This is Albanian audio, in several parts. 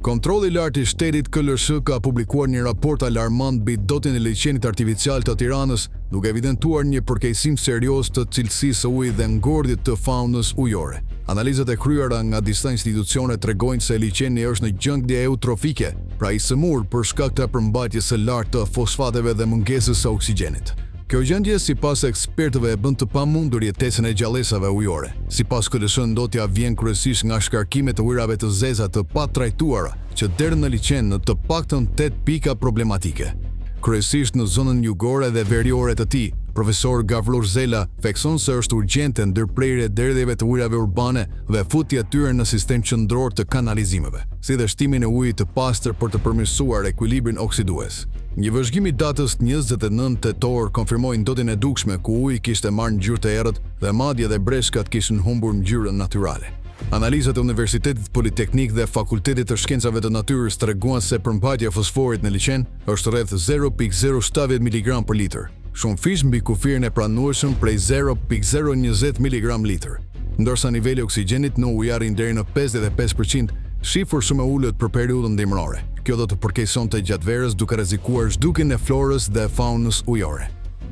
Kontrolli i lartë i shtetit KLSH ka publikuar një raport alarmant mbi dotjen e liçenit artificial të Tiranës, duke evidentuar një përkeqësim serioz të cilësisë së ujit dhe ngordhjet të faunës ujore. Analizat e kryera nga disa institucione tregojnë se liçeni është në gjendje eutrofike, pra i sëmur për shkak të përmbajtjes së lartë të fosfateve dhe mungesës së oksigjenit. Kjo gjendje, sipas ekspertëve, e bën të pamundur jetesën e gjallësave ujore. Sipas KLSH, ndotja vjen kryesisht nga shkarkimet e ujrave të zeza të patrajtuara, që derdhen në liçen në të paktën 8 pika problematike. Kryesisht në zonën jugore dhe veriore të tij, profesor Gavlor Zela thekson se është urgjente ndërprerje e derdhjeve të ujrave urbane dhe futja e tyre në sistem qendror të kanalizimeve, si dhe shtimin e ujit të pastër për të përmirësuar ekuilibrin oksidues. Një vëzhgim i datës 29 tetor konfirmoi ndotjen e dukshme ku uji kishte marrë ngjyrë të errët dhe madje edhe breshkat kishin humbur ngjyrën natyrale. Analizat e Universitetit Politeknik dhe Fakultetit të Shkencave të Natyrës treguan se përmbajtja e fosforit në liçen është rreth 0.070 mg per litër, shumë fish mbi kufirin e pranueshëm prej 0.020 mg/litër, ndërsa niveli i oksigjenit në ujë arrin deri në 55%, shifër shumë e ulët për periudhën dimrore. Kjo do të përkeqësonte gjatë verës duke rrezikuar zhdukjen e florës dhe faunës ujore.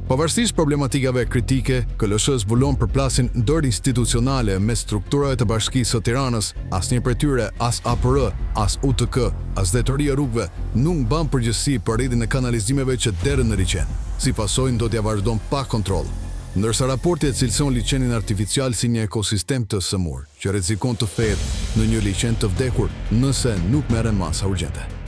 Pavarësisht problematikave kritike, KLSH zbulon përplasjen ndërinstitucionale me strukturave të Bashkisë së Tiranës, asnjë prej tyre, as APR, as UTK, as Drejtoria e Rrugëve, nuk mban përgjegjësi për rrjedhjen e kanalizimeve që derdhen në liçen. Si pasojë, ndotja vazhdon pa kontroll, ndërsa raporti e cilëson liçenin artificial si një ekosistem të sëmur, që rrezikon të fehet në një liçen të vdekur nëse nuk merren masa urgjente.